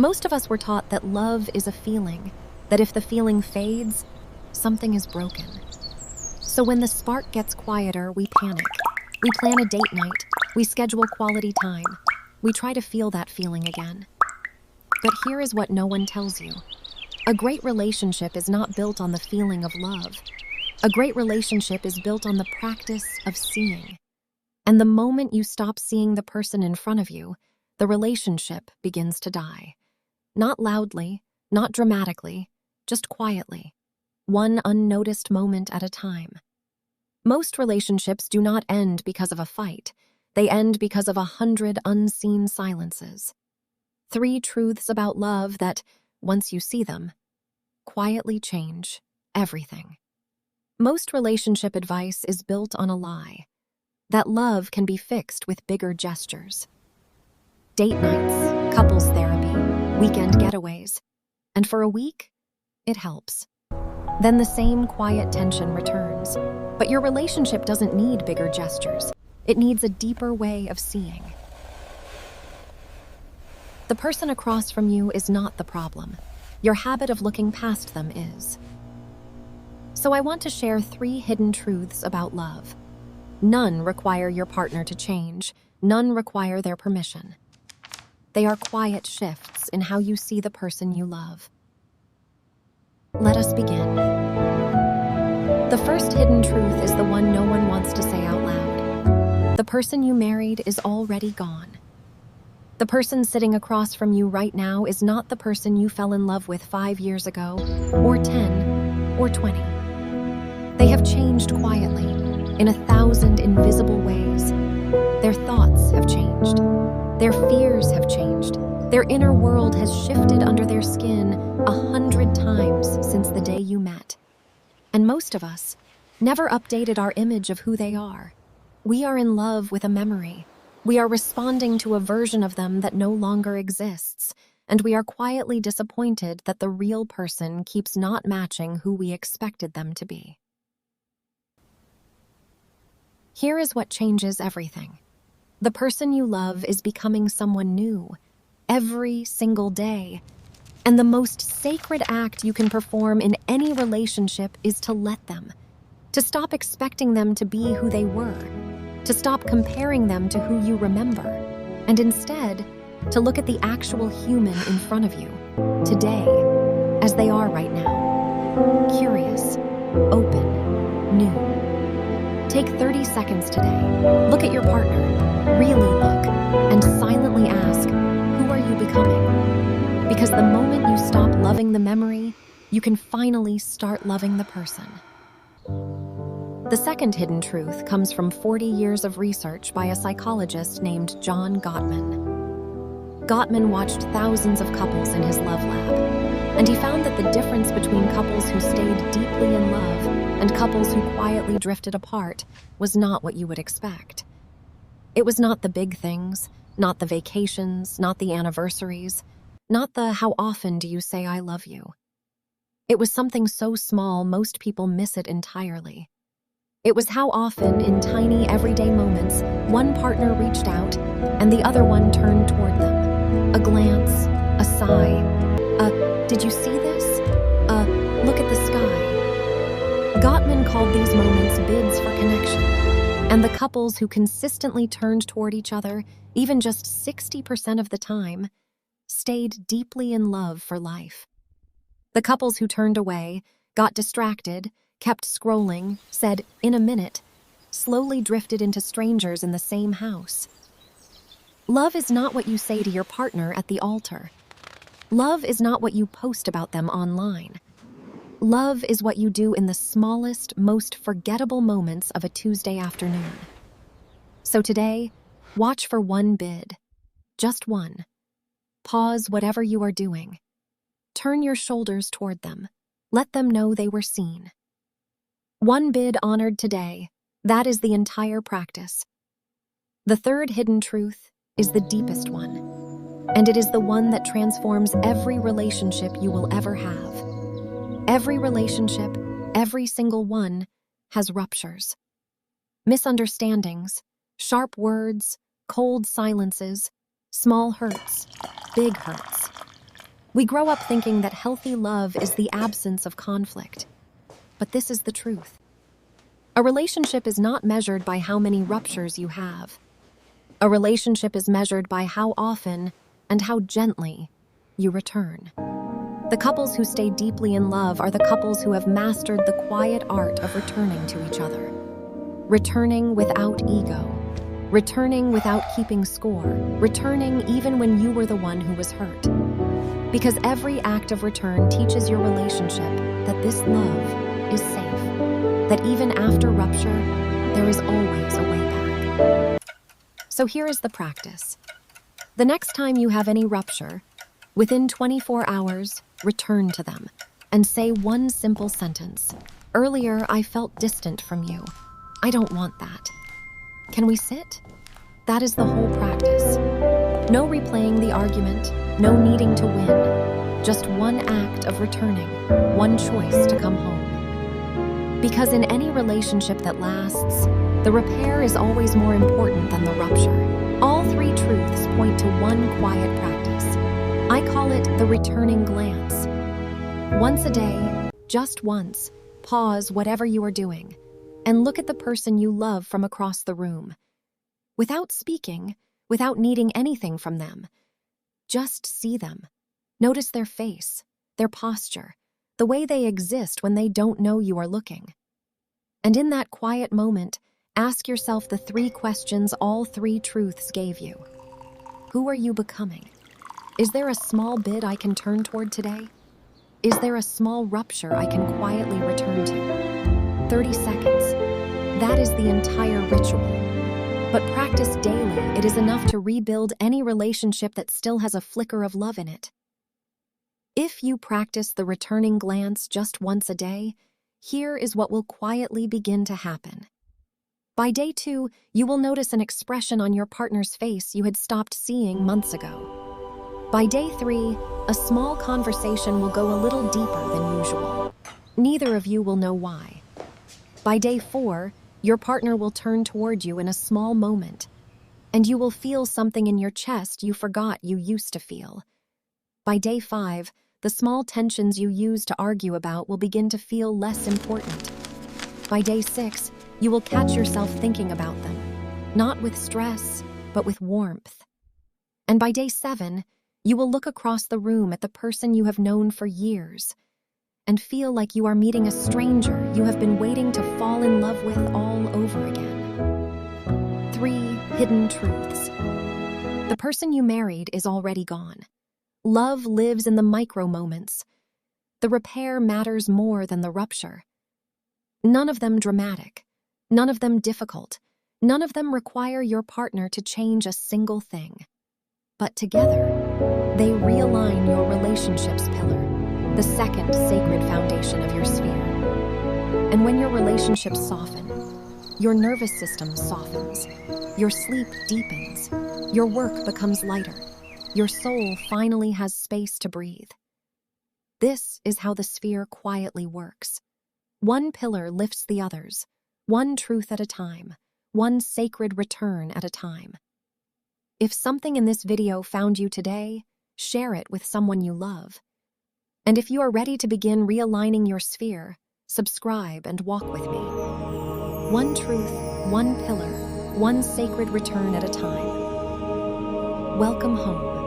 Most of us were taught that love is a feeling, that if the feeling fades, something is broken. So when the spark gets quieter, we panic. We plan a date night. We schedule quality time. We try to feel that feeling again. But here is what no one tells you. A great relationship is not built on the feeling of love. A great relationship is built on the practice of seeing. And the moment you stop seeing the person in front of you, the relationship begins to die. Not loudly, not dramatically, just quietly. One unnoticed moment at a time. Most relationships do not end because of a fight. They end because of 100 unseen silences. 3 truths about love that, once you see them, quietly change everything. Most relationship advice is built on a lie. That love can be fixed with bigger gestures. Date nights, couples therapy, weekend getaways. And for a week, it helps. Then the same quiet tension returns. But your relationship doesn't need bigger gestures. It needs a deeper way of seeing. The person across from you is not the problem. Your habit of looking past them is. So I want to share 3 hidden truths about love. None require your partner to change. None require their permission. They are quiet shifts in how you see the person you love. Let us begin. The first hidden truth is the one no one wants to say out loud. The person you married is already gone. The person sitting across from you right now is not the person you fell in love with 5 years ago, or 10, or 20. They have changed quietly, in 1,000 invisible ways. Their thoughts have changed. Their fears have changed. Their inner world has shifted under their skin 100 times since the day you met. And most of us never updated our image of who they are. We are in love with a memory. We are responding to a version of them that no longer exists, and we are quietly disappointed that the real person keeps not matching who we expected them to be. Here is what changes everything. The person you love is becoming someone new, every single day. And the most sacred act you can perform in any relationship is to let them. To stop expecting them to be who they were. To stop comparing them to who you remember. And instead, to look at the actual human in front of you, today, as they are right now. Curious, open, new. Take 30 seconds today. Look at your partner. Really look. And silently ask, who are you becoming? Because the moment you stop loving the memory, you can finally start loving the person. The second hidden truth comes from 40 years of research by a psychologist named John Gottman. Gottman watched thousands of couples in his love lab, and he found that the difference between couples who stayed deeply in love and couples who quietly drifted apart was not what you would expect. It was not the big things, not the vacations, not the anniversaries, not the how often do you say I love you. It was something so small most people miss it entirely. It was how often, in tiny everyday moments, one partner reached out and the other one turned toward them. A glance, a sigh, did you see this? Look at the sky. Gottman called these moments bids for connection. And the couples who consistently turned toward each other, even just 60% of the time, stayed deeply in love for life. The couples who turned away, got distracted, kept scrolling, said, in a minute, slowly drifted into strangers in the same house. Love is not what you say to your partner at the altar. Love is not what you post about them online. Love is what you do in the smallest, most forgettable moments of a Tuesday afternoon. So today, watch for one bid. Just one. Pause whatever you are doing. Turn your shoulders toward them. Let them know they were seen. One bid honored today. That is the entire practice. The third hidden truth is the deepest one. And it is the one that transforms every relationship you will ever have. Every relationship, every single one, has ruptures. Misunderstandings, sharp words, cold silences, small hurts, big hurts. We grow up thinking that healthy love is the absence of conflict. But this is the truth. A relationship is not measured by how many ruptures you have. A relationship is measured by how often and how gently you return. The couples who stay deeply in love are the couples who have mastered the quiet art of returning to each other. Returning without ego. Returning without keeping score. Returning even when you were the one who was hurt. Because every act of return teaches your relationship that this love is safe. That even after rupture, there is always a way back. So here is the practice. The next time you have any rupture, within 24 hours, return to them and say one simple sentence. Earlier, I felt distant from you. I don't want that. Can we sit? That is the whole practice. No replaying the argument, no needing to win. Just one act of returning, one choice to come home. Because in any relationship that lasts, the repair is always more important than the rupture. All three truths point to one quiet practice. I call it the returning glance. Once a day, just once, pause whatever you are doing and look at the person you love from across the room. Without speaking, without needing anything from them, just see them. Notice their face, their posture, the way they exist when they don't know you are looking. And in that quiet moment, ask yourself the three questions all three truths gave you. Who are you becoming? Is there a small bit I can turn toward today? Is there a small rupture I can quietly return to? 30 seconds. That is the entire ritual. But practice daily, it is enough to rebuild any relationship that still has a flicker of love in it. If you practice the returning glance just once a day, here is what will quietly begin to happen. By day 2, you will notice an expression on your partner's face you had stopped seeing months ago. By day 3, a small conversation will go a little deeper than usual. Neither of you will know why. By day 4, your partner will turn toward you in a small moment, and you will feel something in your chest you forgot you used to feel. By day 5, the small tensions you used to argue about will begin to feel less important. By day 6, you will catch yourself thinking about them, not with stress, but with warmth. And by day 7, you will look across the room at the person you have known for years and feel like you are meeting a stranger you have been waiting to fall in love with all over again. 3 hidden truths. The person you married is already gone. Love lives in the micro moments. The repair matters more than the rupture. None of them dramatic, none of them difficult, none of them require your partner to change a single thing. But together, they realign your relationship's pillar, the second sacred foundation of your sphere. And when your relationships soften, your nervous system softens, your sleep deepens, your work becomes lighter, your soul finally has space to breathe. This is how the sphere quietly works. One pillar lifts the others, one truth at a time, one sacred return at a time. If something in this video found you today, share it with someone you love. And if you are ready to begin realigning your sphere, subscribe and walk with me. One truth, one pillar, one sacred return at a time. Welcome home.